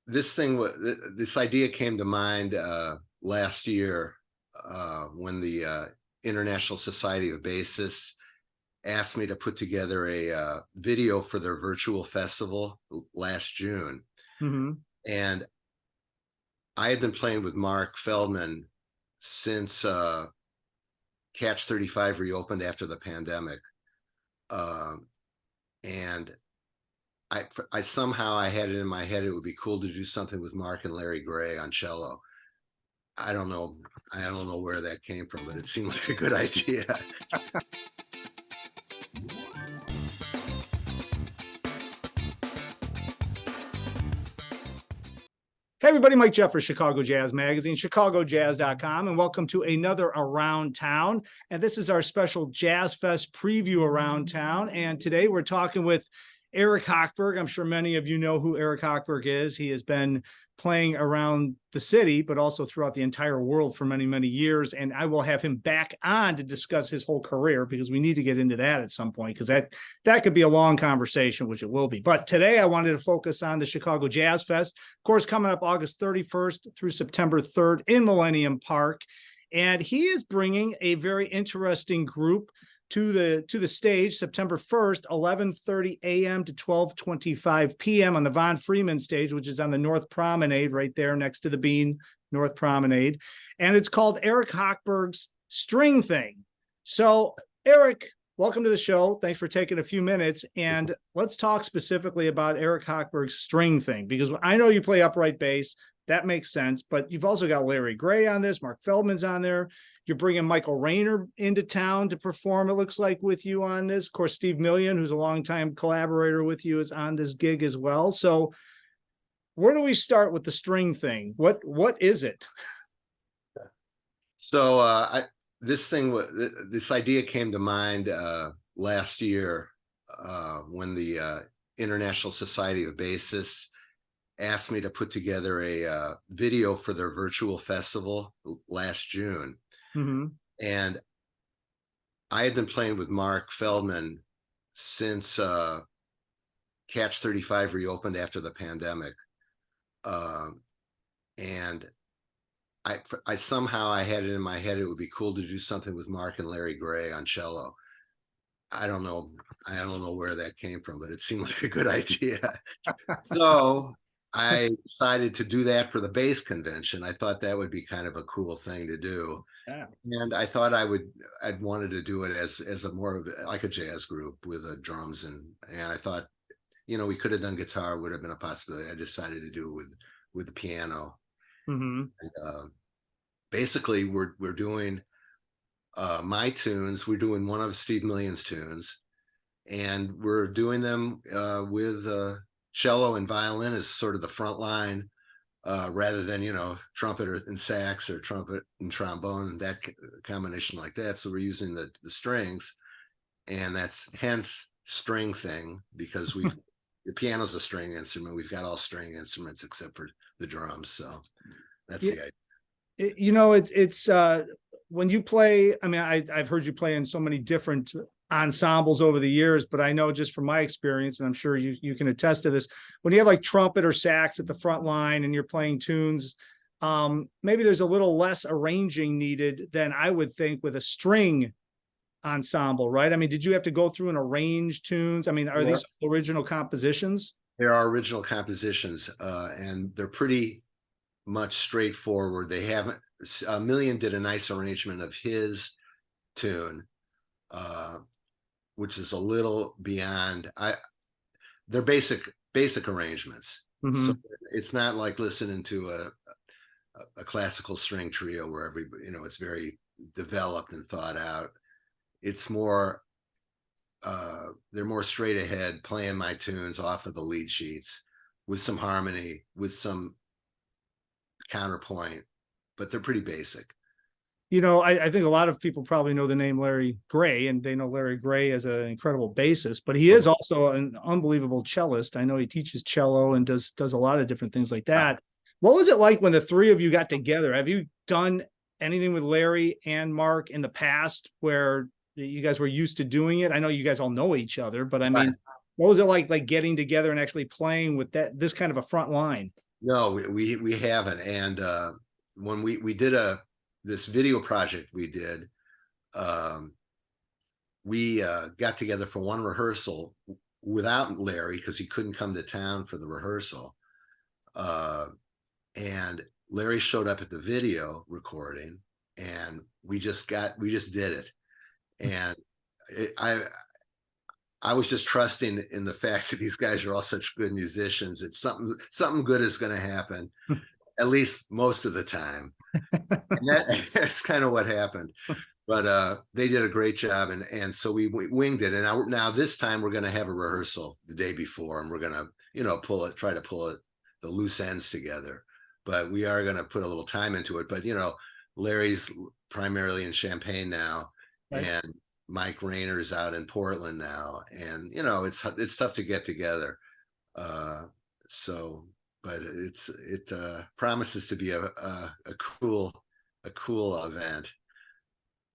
this idea came to mind last year when the International Society of Bassists asked me to put together a video for their virtual festival last June. Mm-hmm. And I had been playing with Mark Feldman since Catch 35 reopened after the pandemic. And I somehow I had it in my head it would be cool to do something with Mark and Larry Gray on cello. I don't know where that came from, but it seemed like a good idea. Hey everybody, Mike Jeffers, Chicago Jazz Magazine, chicagojazz.com, and welcome to another Around Town. And this is our special Jazz Fest preview around town. And today we're talking with Eric Hochberg. I'm sure many of you know who Eric Hochberg is. He has been playing around the city, but also throughout the entire world for many, many years. And I will have him back on to discuss his whole career because we need to get into that at some point because that could be a long conversation, which it will be. But today I wanted to focus on the Chicago Jazz Fest, of course, coming up August 31st through September 3rd in Millennium Park. And he is bringing a very interesting group to the stage September 1st, 11:30 a.m. to 12:25 p.m. on the Von Freeman stage, which is on the North Promenade right there next to the Bean North Promenade. And it's called Eric Hochberg's StringThing. So, Eric, welcome to the show. Thanks for taking a few minutes. And let's talk specifically about Eric Hochberg's StringThing, because I know you play upright bass. That makes sense. But you've also got Larry Gray on this. Mark Feldman's on there. You're bringing Michael Raynor into town to perform, it looks like, with you on this. Of course, Steve Million, who's a longtime collaborator with you, is on this gig as well. So where do we start with the StringThing? What is it? So this idea came to mind last year when the International Society of Bassists asked me to put together a video for their virtual festival last June. Mm-hmm. And I had been playing with Mark Feldman since Catch 35 reopened after the pandemic. And I somehow I had it in my head it would be cool to do something with Mark and Larry Gray on cello. I don't know where that came from, but it seemed like a good idea. So I decided to do that for the bass convention. I thought that would be kind of a cool thing to do. Yeah. And I thought I'd wanted to do it as a more of like a jazz group with drums and I thought, we could have done guitar, would have been a possibility. I decided to do it with the piano. Mm-hmm. And, basically we're doing my tunes. We're doing one of Steve Million's tunes, and we're doing them with cello and violin as sort of the front line, rather than trumpet and sax or trumpet and trombone and that combination like that. So we're using the strings, and that's hence StringThing, because the piano's a string instrument. We've got all string instruments except for the drums. So that's the idea. It's when you play, I mean, I've heard you play in so many different ensembles over the years, but I know just from my experience, and I'm sure you can attest to this, when you have like trumpet or sax at the front line and you're playing tunes, maybe there's a little less arranging needed than I would think with a string ensemble, right? I mean, did you have to go through and arrange tunes? I mean, are these original compositions? There are original compositions, and they're pretty much straightforward. They haven't. Million did a nice arrangement of his tune, which is a little beyond. They're basic arrangements. Mm-hmm. So it's not like listening to a classical string trio where everybody, it's very developed and thought out. It's more. They're more straight ahead, playing my tunes off of the lead sheets with some harmony, with some counterpoint, but they're pretty basic. I think a lot of people probably know the name Larry Gray, and they know Larry Gray as an incredible bassist, but he is also an unbelievable cellist. I know he teaches cello and does a lot of different things like that. What was it like when the three of you got together? Have you done anything with Larry and Mark in the past where you guys were used to doing it? I know you guys all know each other, but I mean, what was it like getting together and actually playing with this kind of a front line? No, we haven't. And when we did this video project we did, um, we got together for one rehearsal without Larry because he couldn't come to town for the rehearsal. Uh, and Larry showed up at the video recording, and we just did it. And I was just trusting in the fact that these guys are all such good musicians. It's something good is going to happen, at least most of the time. And that's kind of what happened. But they did a great job, and so we winged it. And now this time we're going to have a rehearsal the day before, and we're going to try to pull the loose ends together. But we are going to put a little time into it. But Larry's primarily in Champaign now, Right. and Mike Raynor's out in Portland now, and it's tough to get together. So, but it promises to be a cool event.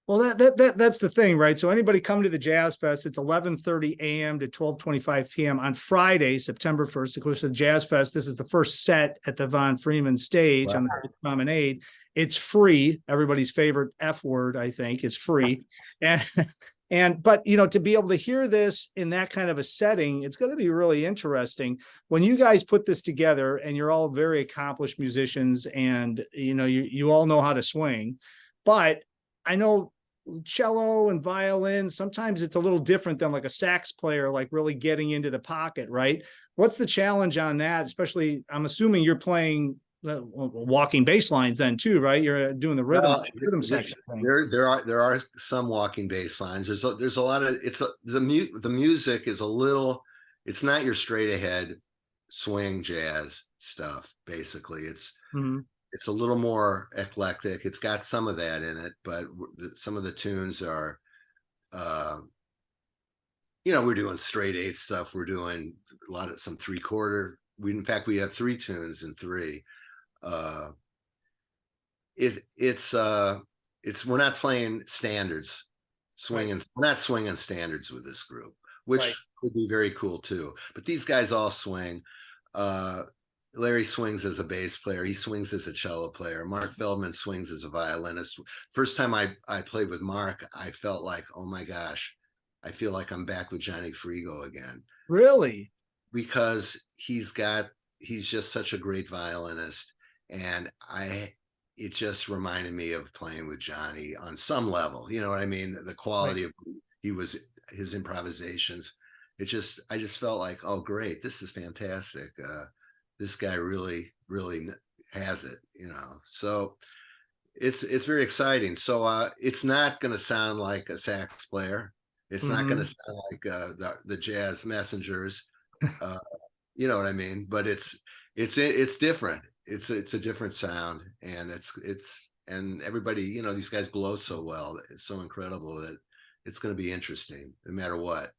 Well, that's the thing, right? So anybody come to the Jazz Fest, it's 11:30 a.m. to 12:25 p.m. on Friday, September 1st. Of course, the Jazz Fest, this is the first set at the Von Freeman stage Wow. on the promenade. It's free. Everybody's favorite F word, I think, is free. But to be able to hear this in that kind of a setting, it's going to be really interesting. When you guys put this together, and you're all very accomplished musicians, and you all know how to swing, but I know cello and violin, sometimes it's a little different than like a sax player, like really getting into the pocket, right? What's the challenge on that? Especially, I'm assuming you're playing walking bass lines then too, right? You're doing the rhythm section thing. There are some walking bass lines. There's a lot of the music is a little. It's not your straight ahead swing jazz stuff. Basically, it's a little more eclectic. It's got some of that in it, but some of the tunes are, we're doing straight eighth stuff. We're doing a lot of some 3/4. In fact, we have 3 tunes in 3. We're not playing standards, swinging. Right. We're not swinging standards with this group, which would be very cool too. But these guys all swing. Larry swings as a bass player. He swings as a cello player. Mark Feldman swings as a violinist. First time I played with Mark, I felt like, oh my gosh, I feel like I'm back with Johnny Frigo again. Really? Because he's just such a great violinist. And it just reminded me of playing with Johnny on some level. You know what I mean? The quality of his improvisations. I just felt like, oh great, this is fantastic. This guy really has it, so it's very exciting. So it's not going to sound like a sax player. It's not going to sound like the Jazz Messengers. You know what I mean? But it's different. It's a different sound, and and everybody, these guys blow so well. It's so incredible that it's going to be interesting no matter what.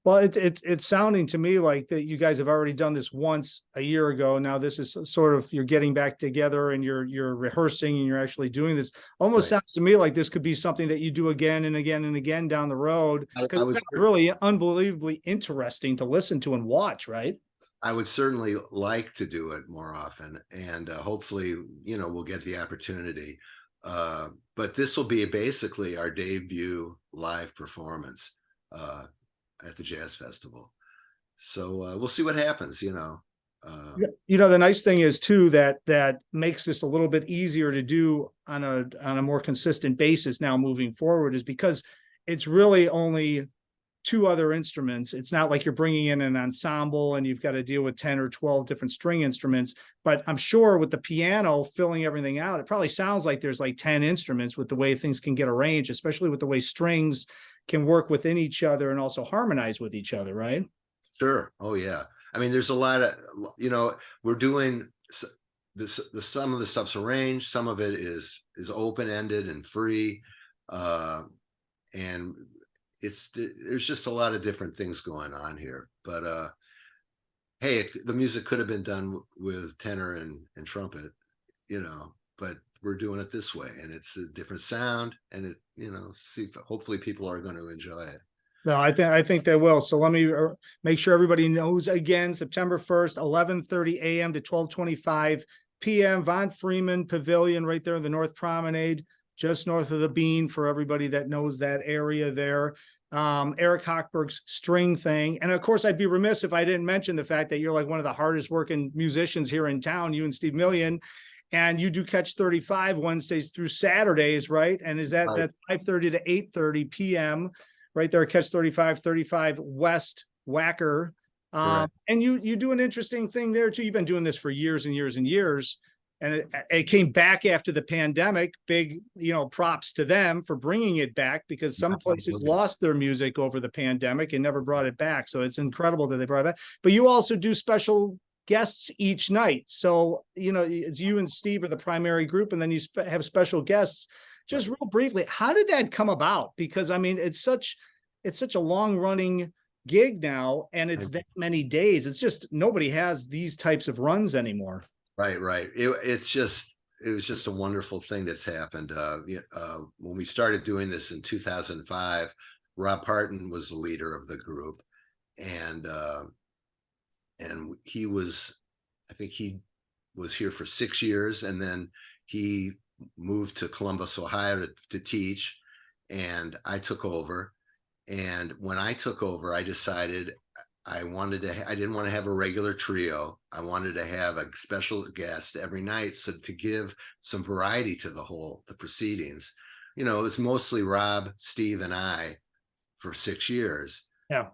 Well, it's sounding to me like that you guys have already done this once a year ago. Now this is sort of, you're getting back together and you're rehearsing and you're actually doing this. Almost sounds to me like this could be something that you do again and again and again down the road, because it's really unbelievably interesting to listen to and watch, right? I would certainly like to do it more often, and hopefully, we'll get the opportunity. But this will be basically our debut live performance at the Jazz Festival. So we'll see what happens, the nice thing is too, that makes this a little bit easier to do on a more consistent basis now moving forward, is because it's really only 2 other instruments. It's not like you're bringing in an ensemble and you've got to deal with 10 or 12 different string instruments. But I'm sure with the piano filling everything out, it probably sounds like there's like 10 instruments with the way things can get arranged, especially with the way strings can work within each other and also harmonize with each other, right? Sure. Oh yeah. I mean, there's a lot of, we're doing this, some of the stuff's arranged, some of it is open-ended and free. And there's just a lot of different things going on here. But hey, the music could have been done with tenor and trumpet, but we're doing it this way, and it's a different sound, and hopefully people are going to enjoy it. No, I think they will. So let me make sure everybody knows again, September 1st, 11:30 a.m. to 12:25 p.m. Von Freeman Pavilion right there in the North Promenade, just north of the Bean for everybody that knows that area there. Eric Hochberg's StringThing. And of course, I'd be remiss if I didn't mention the fact that you're like one of the hardest working musicians here in town, you and Steve Million. And you do Catch 35 Wednesdays through Saturdays, right? And is that Right. that's 5:30 to 8:30 p.m. right there, Catch 35 West Wacker. Correct. And you do an interesting thing there too. You've been doing this for years and years and years. And it came back after the pandemic. Big, props to them for bringing it back, because some places lost their music over the pandemic and never brought it back. So it's incredible that they brought it back. But you also do special guests each night. So, it's you and Steve are the primary group, and then you have special guests. Just real briefly, how did that come about? Because I mean, it's such a long running gig now, and it's that many days. It's just nobody has these types of runs anymore. Right. It was just a wonderful thing that's happened. When we started doing this in 2005, Rob Parton was the leader of the group, and he was, I think he was here for 6 years, and then he moved to Columbus, Ohio to teach, and I took over. And when I took over, I decided I didn't want to have a regular trio. I wanted to have a special guest every night, so to give some variety to the proceedings. It was mostly Rob, Steve, and I for 6 years. Yeah.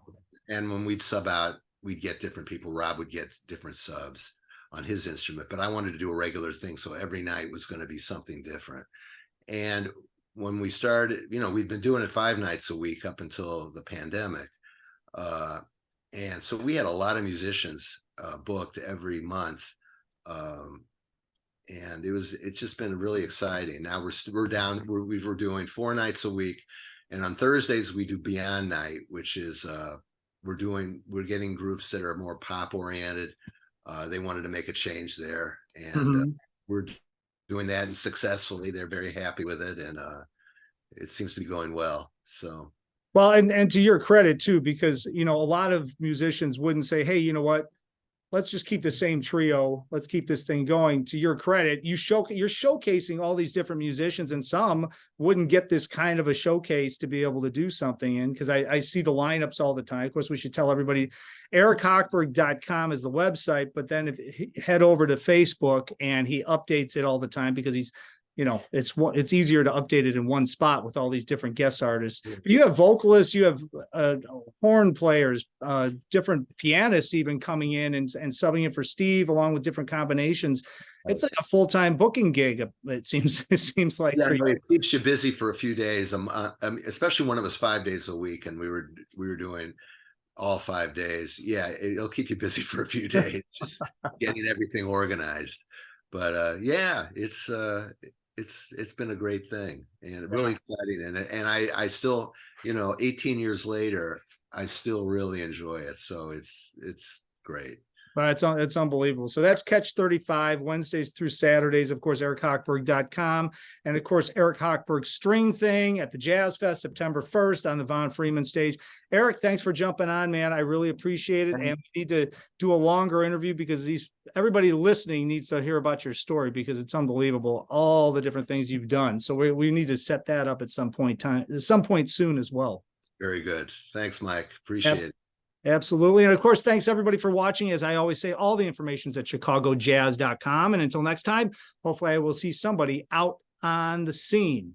And when we'd sub out, we'd get different people. Rob would get different subs on his instrument, but I wanted to do a regular thing, so every night was going to be something different. And when we started, we'd been doing it 5 nights a week up until the pandemic. And so we had a lot of musicians booked every month. And it's just been really exciting. Now we're doing 4 nights a week. And on Thursdays we do Beyond Night, which is, we're getting groups that are more pop oriented. They wanted to make a change there, and we're doing that, and successfully. They're very happy with it, and it seems to be going well. So, well, and to your credit too, because a lot of musicians wouldn't say, hey, you know what, let's just keep the same trio, let's keep this thing going. To your credit, you're showcasing all these different musicians, and some wouldn't get this kind of a showcase to be able to do something in, because I see the lineups all the time. Of course, we should tell everybody EricHochberg.com is the website, but then if head over to Facebook, and he updates it all the time, because he's it's easier to update it in one spot with all these different guest artists. But you have vocalists, you have horn players, different pianists even coming in and subbing in for Steve, along with different combinations. It's like a full-time booking gig. It seems like. Yeah, it keeps you busy for a few days, especially when it was 5 days a week, and we were doing all 5 days. Yeah, it'll keep you busy for a few days, just getting everything organized. But yeah, it's been a great thing, and really exciting. And I still, 18 years later, I still really enjoy it. So it's great. But it's unbelievable. So that's Catch 35 Wednesdays through Saturdays. Of course, EricHochberg.com, and of course Eric Hochberg's StringThing at the Jazz Fest September 1st on the Von Freeman stage. Eric, thanks for jumping on, man. I really appreciate it. And we need to do a longer interview, because everybody listening needs to hear about your story, because it's unbelievable, all the different things you've done. So we need to set that up at some point soon as well. Very good. Thanks, Mike. Appreciate it. Absolutely. And of course, thanks everybody for watching. As I always say, all the information is at chicagojazz.com. And until next time, hopefully I will see somebody out on the scene.